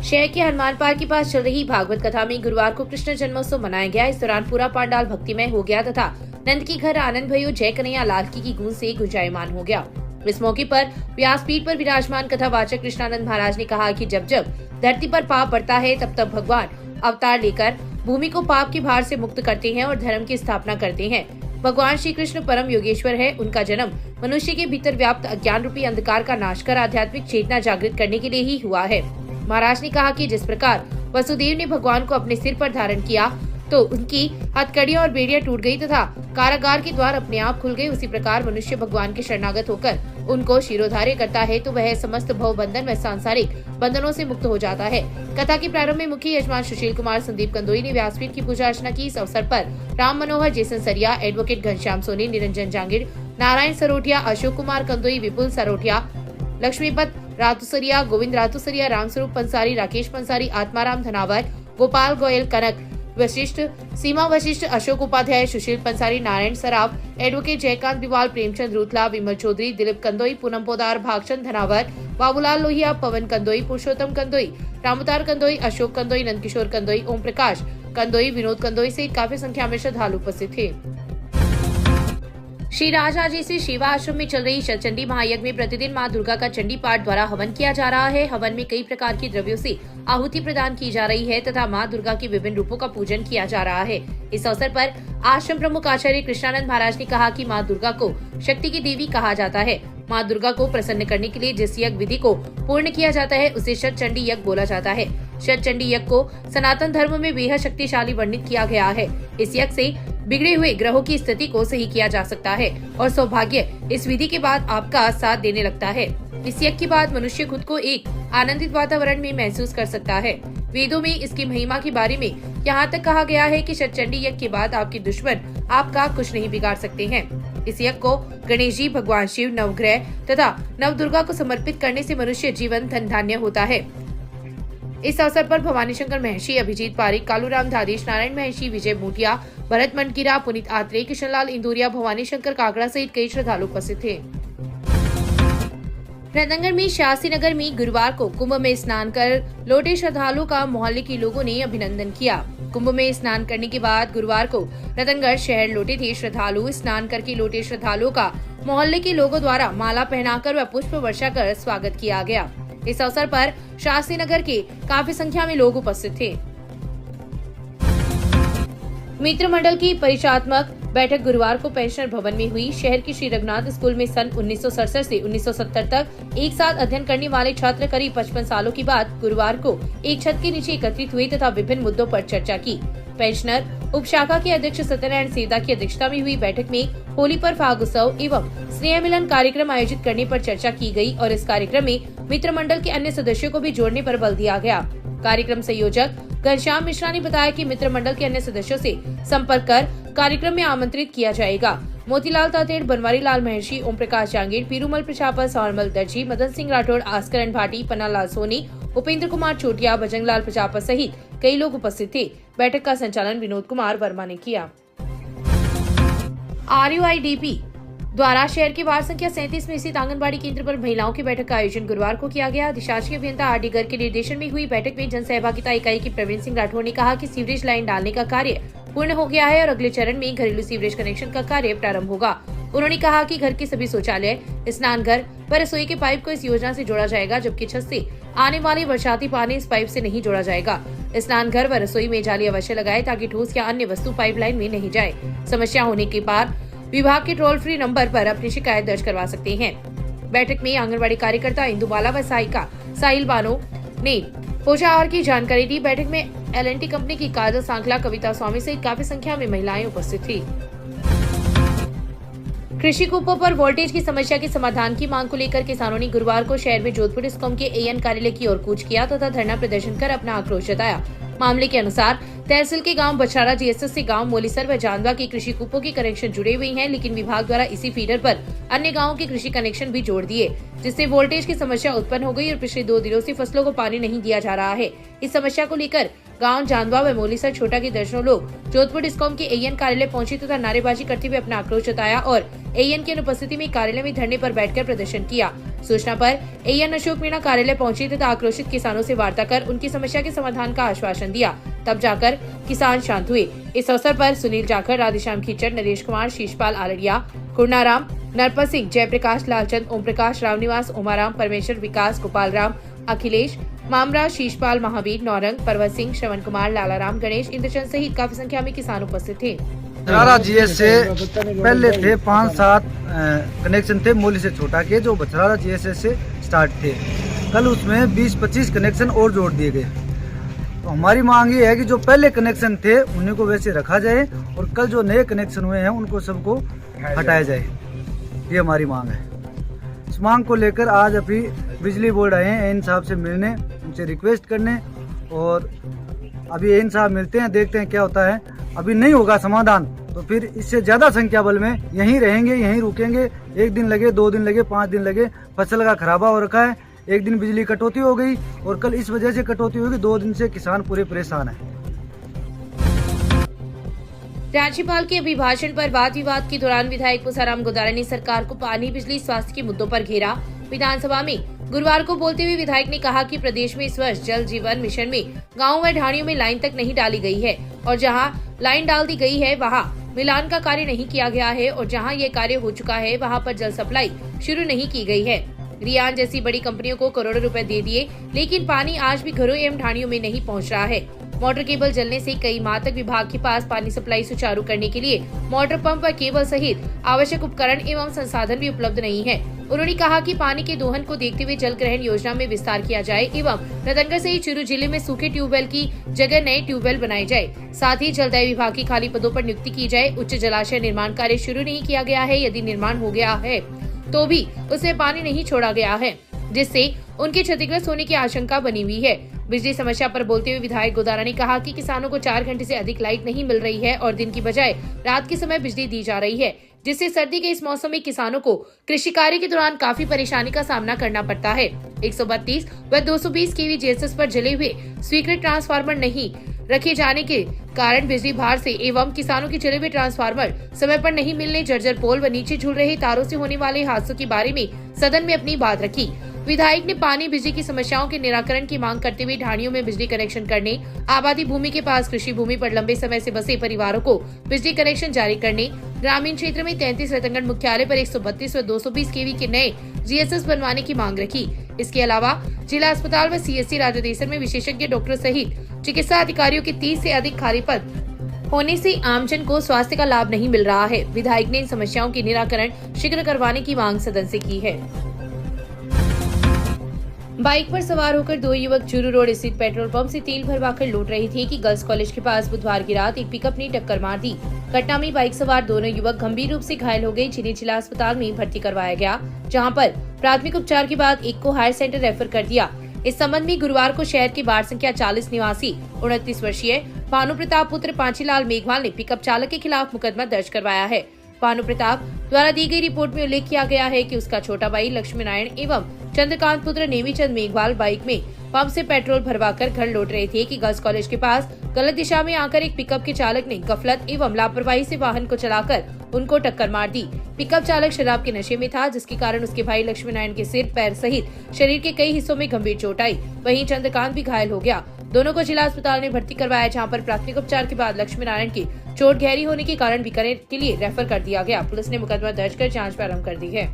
शहर के हनुमान पार्क के पास चल रही भागवत कथा में गुरुवार को कृष्ण जन्मोत्सव मनाया गया। इस दौरान पूरा पंडाल भक्तिमय हो गया तथा नंद की घर आनंद भयो जय कन्हैया लाल की गूंज से गुंजायमान हो गया। इस मौके पर व्यासपीठ पर विराजमान कथावाचक कृष्णानंद महाराज ने कहा कि जब जब धरती पर पाप बढ़ता है तब तब भगवान अवतार लेकर भूमि को पाप के भार से मुक्त करते हैं और धर्म की स्थापना करते हैं। भगवान श्री कृष्ण परम योगेश्वर है। उनका जन्म मनुष्य के भीतर व्याप्त अज्ञान रूपी अंधकार का नाश कर आध्यात्मिक चेतना जागृत करने के लिए ही हुआ है। महाराज ने कहा कि जिस प्रकार वसुदेव ने भगवान को अपने सिर पर धारण किया तो उनकी हथकड़ियां और बेड़ियां टूट गई तथा कारागार के द्वार अपने आप खुल गए, उसी प्रकार मनुष्य भगवान के शरणागत होकर उनको शिरोधार्य करता है तो वह समस्त भव बंधन व सांसारिक बंधनों से मुक्त हो जाता है। कथा के प्रारंभ में मुख्य यजमान सुशील कुमार संदीप कंदोई ने व्यासपीठ की पूजा अर्चना की। इस अवसर पर राम मनोहर, जेसन सरिया, एडवोकेट घनश्याम सोनी, निरंजन जांगिड़, नारायण सरोठिया, अशोक कुमार कंदोई, विपुल सरोठिया, लक्ष्मीपत रातुसरिया, गोविंद रातुसरिया, रामस्वरूप पंसारी, राकेश पंसारी, आत्माराम धनावर, गोपाल गोयल, कनक वशिष्ठ, सीमा वशिष्ठ, अशोक उपाध्याय, सुशील पंसारी, नारायण सराफ, एडवोकेट जयकांत बिवाल, प्रेमचंद रूतला, विमल चौधरी, दिलीप कंदोई, पूनम पोदार, भागचंद धनावर, बाबूलाल लोहिया, पवन कंदोई, पुरुषोत्तम कंदोई, रामतार कंदोई, अशोक कंदोई, नंदकिशोर कंदोई, ओम प्रकाश कंदोई, विनोद कंदोई सहित काफी संख्या में श्रद्धालु उपस्थित थे। श्री राजाजी से सेवा आश्रम में चल रही शतचंडी महायज्ञ में प्रतिदिन मां दुर्गा का चंडी पाठ द्वारा हवन किया जा रहा है। हवन में कई प्रकार के द्रव्यों से आहुति प्रदान की जा रही है तथा मां दुर्गा के विभिन्न रूपों का पूजन किया जा रहा है। इस अवसर पर आश्रम प्रमुख आचार्य कृष्णानंद महाराज ने कहा कि मां दुर्गा को शक्ति की देवी कहा जाता है। मां दुर्गा को प्रसन्न करने के लिए जिस यज्ञ विधि को पूर्ण किया जाता है उसे शतचंडी यज्ञ बोला जाता है। शतचंडी यज्ञ को सनातन धर्म में बेहद शक्तिशाली वर्णित किया गया है। इस यज्ञ से बिगड़े हुए ग्रहों की स्थिति को सही किया जा सकता है और सौभाग्य इस विधि के बाद आपका साथ देने लगता है। इस यज्ञ के बाद मनुष्य खुद को एक आनंदित वातावरण में महसूस कर सकता है। वेदों में इसकी महिमा के बारे में यहाँ तक कहा गया है कि शतचंडी यज्ञ के बाद आपके दुश्मन आपका कुछ नहीं बिगाड़ सकते हैं। इस यज्ञ को गणेश जी, भगवान शिव, नवग्रह तथा नवदुर्गा को समर्पित करने से मनुष्य जीवन धन धान्य होता है। इस अवसर पर भवानी शंकर महर्षि, अभिजीत पारिक, कालूराम धादेश, नारायण महर्षि, विजय मुटिया, भरत मनकीरा, पुनीत आत्रेय, किशनलाल इंदौरिया, भवानी शंकर कागड़ा सहित कई श्रद्धालु उपस्थित थे। रतनगढ़ में शास्त्री नगर में गुरुवार को कुंभ में स्नान कर लौटे श्रद्धालुओं का मोहल्ले के लोगों ने अभिनंदन किया। कुंभ में स्नान करने के बाद गुरुवार को रतनगढ़ शहर लौटे थे श्रद्धालु। स्नान करके लौटे श्रद्धालुओं का मोहल्ले के लोगों द्वारा माला पहनाकर व पुष्प वर्षा कर स्वागत किया गया। इस अवसर पर शास्त्री नगर के काफी संख्या में लोग उपस्थित थे। मित्र मंडल की परिचयात्मक बैठक गुरुवार को पेंशनर भवन में हुई। शहर के श्री रघुनाथ स्कूल में सन 1967 से 1970 तक एक साथ अध्ययन करने वाले छात्र करीब 55 सालों के बाद गुरुवार को एक छत के नीचे एकत्रित हुए तथा विभिन्न मुद्दों पर चर्चा की। पेंशनर उप शाखा के अध्यक्ष सत्यनारायण सेवदा की अध्यक्षता में हुई बैठक में होली पर फाग उत्सव एवं स्नेह मिलन कार्यक्रम आयोजित करने पर चर्चा की गई और इस कार्यक्रम में मित्र मंडल के अन्य सदस्यों को भी जोड़ने पर बल दिया गया। कार्यक्रम संयोजक घनश्याम मिश्रा ने बताया कि मित्र मंडल के अन्य सदस्यों से संपर्क कर कार्यक्रम में आमंत्रित किया जाएगा। मोतीलाल तातेड़, बनवारी लाल महर्षि, ओम प्रकाश जांगीर, पीरूमल प्रजापत, सौरमल दर्जी, मदन सिंह राठौड़, आस्करन भाटी, पन्नालाल सोनी, उपेंद्र कुमार चोटिया, बजरंगलाल प्रजापत सहित कई लोग उपस्थित थे। बैठक का संचालन विनोद कुमार वर्मा ने किया। RUIDP द्वारा शहर के वार्ड संख्या 37 में स्थित आंगनबाड़ी केंद्र पर महिलाओं की बैठक का आयोजन गुरुवार को किया गया। अधिशासी अभियंता RD गर्ग के निर्देशन में हुई बैठक में जन सहभागिता इकाई के प्रवीण सिंह राठौड़ ने कहा कि सीवरेज लाइन डालने का कार्य पूर्ण हो गया है और अगले चरण में घरेलू सीवरेज कनेक्शन का कार्य प्रारंभ होगा। उन्होंने कहा कि घर के सभी शौचालय, स्नानघर व रसोई के पाइप को इस योजना से जोड़ा जाएगा, जबकि छत से आने वाले बरसाती पानी इस पाइप से नहीं जोड़ा जाएगा। स्नानघर व रसोई में जाली अवश्य लगाए ताकि ठोस या अन्य वस्तु पाइपलाइन में नहीं जाए। समस्या होने के बाद विभाग के टोल फ्री नंबर पर अपनी शिकायत दर्ज करवा सकते हैं। बैठक में आंगनबाड़ी कार्यकर्ता इंदुबाला व सहायिका साहिल बानो ने पोषाहार की जानकारी दी। बैठक में L&T कंपनी की काजल सांखला, कविता स्वामी सहित काफी संख्या में महिलाएं उपस्थित थी। कृषि कूपों पर वोल्टेज की समस्या के समाधान की मांग को लेकर किसानों ने गुरुवार को शहर में जोधपुर डिस्कॉम के AN कार्यालय की ओर कूच किया तथा धरना प्रदर्शन कर अपना आक्रोश जताया। मामले के अनुसार तहसील के गांव बछाड़ा GSS से गांव मोलीसर व जांदवा के कृषि कूपों के कनेक्शन जुड़े हुए हैं, लेकिन विभाग द्वारा इसी फीडर पर अन्य गांवों के कृषि कनेक्शन भी जोड़ दिए, जिससे वोल्टेज की समस्या उत्पन्न हो गई और पिछले 2 दिनों से फसलों को पानी नहीं दिया जा रहा है। इस समस्या को लेकर गांव जांदवा व मोलीसर छोटा के दर्जनों लोग जोधपुर डिस्कॉम के एएन कार्यालय पहुंचे तथा नारेबाजी करते हुए अपना आक्रोश जताया और एएन की अनुपस्थिति में कार्यालय में धरने पर बैठकर प्रदर्शन किया। सूचना पर एएन अशोक मीणा कार्यालय पहुंचे तथा आक्रोशित किसानों से वार्ता कर उनकी समस्या के समाधान का आश्वासन दिया। तब जाकर किसान शांत हुए। इस अवसर पर सुनील जाखड़, राधेश्याम खीचड़, नरेश कुमार, शीशपाल आलड़िया, कुरनाराम, नरपत सिंह, जयप्रकाश, लालचंद, ओम प्रकाश, रावनिवास, उमाराम, परमेश्वर, विकास, गोपाल राम, अखिलेश, मामरा, शीशपाल, महावीर, नौरंग, पर्वत सिंह, श्रवण कुमार, लालाराम, गणेश, इंद्रचंद सहित काफी संख्या में किसान उपस्थित थे। बछरारा जीएस से पहले थे 5-7 कनेक्शन थे मोली से छोटा के, जो बछरारा जीएसएस से स्टार्ट थे। कल उसमें 20-25 कनेक्शन और जोड़ दिए गए। तो हमारी मांग ये है कि जो पहले कनेक्शन थे उन्हीं को वैसे रखा जाए और कल जो नए कनेक्शन हुए हैं उनको सबको हटाया जाए। ये हमारी मांग है। इस मांग को लेकर आज अभी बिजली बोर्ड आए हैं एन साहब से मिलने, उनसे रिक्वेस्ट करने, और अभी एन साहब मिलते हैं, देखते हैं क्या होता है। अभी नहीं होगा समाधान तो फिर इससे ज्यादा संख्या बल में यहीं रहेंगे, यहीं रुकेंगे। 1 दिन लगे, 2 दिन लगे, 5 दिन लगे, फसल का खराबा हो रखा है। 1 दिन बिजली कटौती हो गई और कल इस वजह से कटौती होगी। 2 दिन से किसान पूरे परेशान हैं। राज्यपाल के अभिभाषण पर वाद विवाद के दौरान विधायक पुसाराम गोदारा ने सरकार को पानी, बिजली, स्वास्थ्य के मुद्दों पर घेरा। विधानसभा में गुरुवार को बोलते हुए विधायक ने कहा कि प्रदेश में इस वर्ष जल जीवन मिशन में गाँव व ढाणियों में लाइन तक नहीं डाली गई है और जहां लाइन डाल दी गई है वहां मिलान का कार्य नहीं किया गया है और जहां ये कार्य हो चुका है वहां पर जल सप्लाई शुरू नहीं की गई है। रियान जैसी बड़ी कंपनियों को करोड़ों रुपए दे दिए, लेकिन पानी आज भी घरों एवं ढाणियों में नहीं पहुंच रहा है। मोटर केबल जलने से कई माह तक विभाग के पास पानी सप्लाई सुचारू करने के लिए मोटर पंप व केबल सहित आवश्यक उपकरण एवं संसाधन भी उपलब्ध नहीं है। उन्होंने कहा कि पानी के दोहन को देखते हुए जल ग्रहण योजना में विस्तार किया जाए एवं रतनगढ़ सहित चूरू जिले में सूखे ट्यूबवेल की जगह नए ट्यूबवेल बनाए जाए। साथ ही जलदाय विभाग की खाली पदों पर नियुक्ति की जाए। उच्च जलाशय निर्माण कार्य शुरू नहीं किया गया है, यदि निर्माण हो गया है तो भी उसमें पानी नहीं छोड़ा गया है, जिससे उनके क्षतिग्रस्त होने की आशंका बनी हुई है। बिजली समस्या पर बोलते हुए विधायक गोदारा ने कहा कि किसानों को 4 घंटे से अधिक लाइट नहीं मिल रही है और दिन की बजाय रात के समय बिजली दी जा रही है, जिससे सर्दी के इस मौसम में किसानों को कृषि कार्य के दौरान काफी परेशानी का सामना करना पड़ता है। 132 व 220 केवी जेएसएस पर जले हुए स्वीकृत ट्रांसफार्मर नहीं रखे जाने के कारण बिजली भार से एवं किसानों के जले हुए ट्रांसफार्मर समय पर नहीं मिलने, जर्जर पोल व नीचे झूल रहे तारों से होने वाले हादसों के बारे में सदन में अपनी बात रखी। विधायक ने पानी, बिजली की समस्याओं के निराकरण की मांग करते हुए ढाणियों में बिजली कनेक्शन करने, आबादी भूमि के पास कृषि भूमि पर लंबे समय से बसे परिवारों को बिजली कनेक्शन जारी करने, ग्रामीण क्षेत्र में 33 रतनगढ़ मुख्यालय पर 132 व 220 केवी के नए जीएसएस बनवाने की मांग रखी। इसके अलावा जिला अस्पताल व सीएससी राजदेसर में विशेषज्ञ डॉक्टर सहित चिकित्सा अधिकारियों के 30 से अधिक खाली पद होने से आमजन को स्वास्थ्य का लाभ नहीं मिल रहा है। विधायक ने इन समस्याओं के निराकरण शीघ्र करवाने की मांग सदन से की है। बाइक पर सवार होकर 2 युवक चूरू रोड स्थित पेट्रोल पंप से तेल भरवाकर लौट रहे थे कि गर्ल्स कॉलेज के पास बुधवार की रात एक पिकअप ने टक्कर मार दी। घटना में बाइक सवार दोनों युवक गंभीर रूप से घायल हो गए, जिन्हें जिला अस्पताल में भर्ती करवाया गया, जहां पर प्राथमिक उपचार के बाद एक को हायर सेंटर रेफर कर दिया। इस संबंध में गुरुवार को शहर के वार्ड संख्या 40 निवासी 29 वर्षीय भानु प्रताप पुत्र पांचीलाल मेघवाल ने पिकअप चालक के खिलाफ मुकदमा दर्ज करवाया है। भानु प्रताप द्वारा दी गई रिपोर्ट में उल्लेख किया गया है कि उसका छोटा भाई लक्ष्मी नारायण एवं चंद्रकांत पुत्र नेमीचंद मेघवाल बाइक में पंप से पेट्रोल भरवाकर घर लौट रहे थे कि गर्ल्स कॉलेज के पास गलत दिशा में आकर एक पिकअप के चालक ने गफलत एवं लापरवाही से वाहन को चलाकर उनको टक्कर मार दी। पिकअप चालक शराब के नशे में था, जिसके कारण उसके भाई लक्ष्मी नारायण के सिर, पैर सहित शरीर के कई हिस्सों में गंभीर चोट आई। वहीं चंद्रकांत भी घायल हो गया। दोनों को जिला अस्पताल में भर्ती करवाया, जहां पर प्राथमिक उपचार के बाद लक्ष्मी नारायण की चोट गहरी होने के कारण बीकानेर के लिए रेफर कर दिया गया। पुलिस ने मुकदमा दर्ज कर जांच प्रारंभ कर दी है।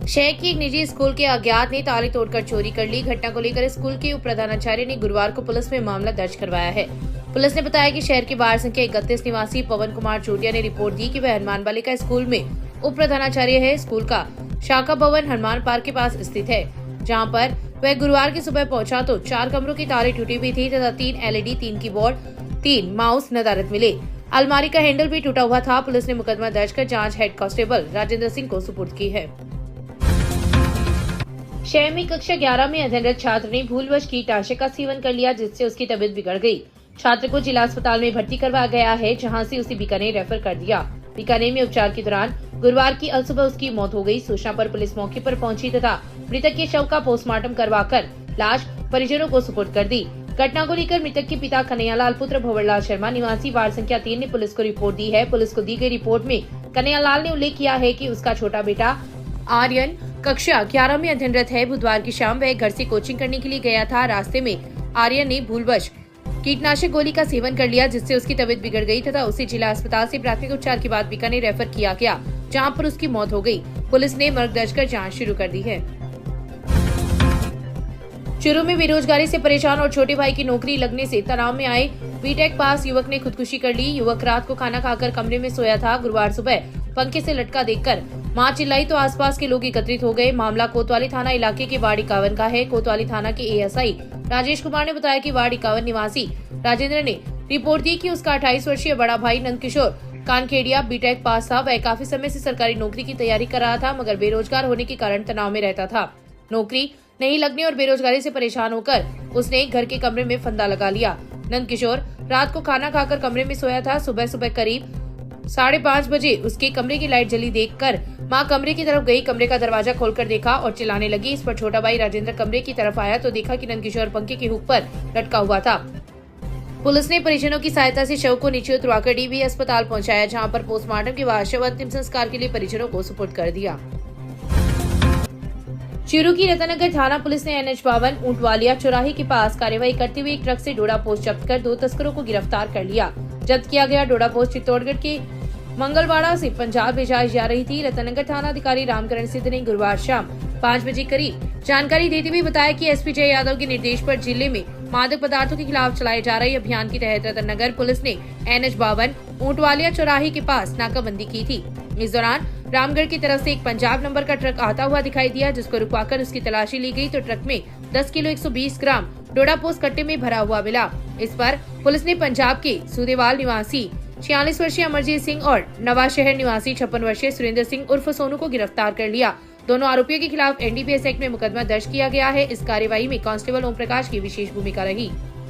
शहर की एक निजी स्कूल के अज्ञात ने ताले तोड़कर चोरी कर ली। घटना को लेकर स्कूल के उप प्रधानाचार्य ने गुरुवार को पुलिस में मामला दर्ज करवाया है। पुलिस ने बताया कि शहर के वार्ड संख्या 31 निवासी पवन कुमार चोटिया ने रिपोर्ट दी कि वह हनुमान बालिका स्कूल में उप प्रधानाचार्य है। स्कूल का शाखा भवन हनुमान पार्क के पास स्थित है, जहाँ पर वह गुरुवार की सुबह पहुंचा तो 4 कमरों की ताले टूटी हुई थी तथा 3 LED, 3 कीबोर्ड, 3 माउस नदारद मिले। अलमारी का हैंडल भी टूटा हुआ था। पुलिस ने मुकदमा दर्ज कर जांच हेड कांस्टेबल राजेंद्र सिंह को सुपुर्द की है। शहर में कक्षा 11 में अध्ययनरत छात्र ने भूलवश कीटनाशक का सेवन कर लिया, जिससे उसकी तबीयत बिगड़ गई। छात्र को जिला अस्पताल में भर्ती करवाया गया है, जहां से उसे बीकानेर रेफर कर दिया। बीकानेर में उपचार के दौरान गुरुवार की अलसुबह उसकी मौत हो गई। सूचना पर पुलिस मौके पर पहुंची तथा मृतक के शव का पोस्टमार्टम करवाकर लाश परिजनों को सुपुर्द कर दी। घटना को लेकर मृतक के पिता कन्हैयालाल पुत्र भंवरलाल शर्मा निवासी वार्ड संख्या 3 ने पुलिस को रिपोर्ट दी है। पुलिस को दी गई रिपोर्ट में कन्हैयालाल ने उल्लेख किया है कि उसका छोटा बेटा आर्यन कक्षा 11 में अध्ययनरत है। बुधवार की शाम वह घर से कोचिंग करने के लिए गया था। रास्ते में आर्यन ने भूलवश कीटनाशक गोली का सेवन कर लिया, जिससे उसकी तबीयत बिगड़ गई तथा उसे जिला अस्पताल से प्राथमिक उपचार के बाद बीकानेर रेफर किया गया, जहां पर उसकी मौत हो गई। पुलिस ने मर्ग दर्ज कर जांच शुरू कर दी है। चूरू में बेरोजगारी से परेशान और छोटे भाई की नौकरी लगने से तनाव में आए बीटेक पास युवक ने खुदकुशी कर ली। युवक रात को खाना खाकर कमरे में सोया था। गुरुवार सुबह पंखे से लटका देखकर मां चिल्लाई तो आसपास के लोग एकत्रित हो गए। मामला कोतवाली थाना इलाके के वार्ड 51 का है। कोतवाली थाना के एएसआई राजेश कुमार ने बताया कि वार्ड 51 निवासी राजेंद्र ने रिपोर्ट दी कि उसका 28 वर्षीय बड़ा भाई नंदकिशोर कानखेड़िया बीटेक पास था। वह काफी समय से सरकारी नौकरी की तैयारी कर रहा था, मगर बेरोजगार होने के कारण तनाव में रहता था। नौकरी नहीं लगने और बेरोजगारी से परेशान होकर उसने घर के कमरे में फंदा लगा लिया। नंदकिशोर रात को खाना खाकर कमरे में सोया था। सुबह करीब 5:30 बजे उसके कमरे की लाइट जली देखकर मां कमरे की तरफ गई। कमरे का दरवाजा खोलकर देखा और चिल्लाने लगी। इस पर छोटा भाई राजेंद्र कमरे की तरफ आया तो देखा कि नंदकिशोर पंखे की हुक पर लटका हुआ था। पुलिस ने परिजनों की सहायता से शव को नीचे उतरवाकर डीबी अस्पताल पहुंचाया, जहां पर पोस्टमार्टम के बाद शव अंतिम संस्कार के लिए परिजनों को सुपुर्द कर दिया। चूरू की रतनगर थाना पुलिस ने NH52 ऊंटवालिया चौराहे के पास कार्रवाई करते हुए एक ट्रक से डोडा पोस्ट जब्त कर 2 तस्करों को गिरफ्तार कर लिया। जब्त किया गया डोडा पोस्ट चित्तौड़गढ़ के मंगलवाड़ा से पंजाब भेजाई जा रही थी। रतनगर थाना अधिकारी रामकरण सिद्ध ने गुरुवार शाम 5 बजे करीब जानकारी देते हुए बताया कि एसपी जय यादव के निर्देश पर जिले में मादक पदार्थों के खिलाफ चलाए जा रहे अभियान के तहत रतनगर पुलिस ने NH52 ऊंटवालिया चौराहे के पास नाकाबंदी की थी। इस दौरान रामगढ़ की तरफ से एक पंजाब नंबर का ट्रक आता हुआ दिखाई दिया, जिसको रुकवाकर उसकी तलाशी ली गई तो ट्रक में 10 किलो 120 ग्राम डोडा पोस्ट कट्टे में भरा हुआ मिला। इस पर पुलिस ने पंजाब के सूदेवाल निवासी 46 वर्षीय अमरजीत सिंह और नवाशहर निवासी 56 वर्षीय सुरेंद्र सिंह उर्फ सोनू को गिरफ्तार कर लिया। दोनों आरोपियों के खिलाफ NDPS एक्ट में मुकदमा दर्ज किया गया है। इस कार्यवाही में कांस्टेबल ओम प्रकाश की विशेष भूमिका रही।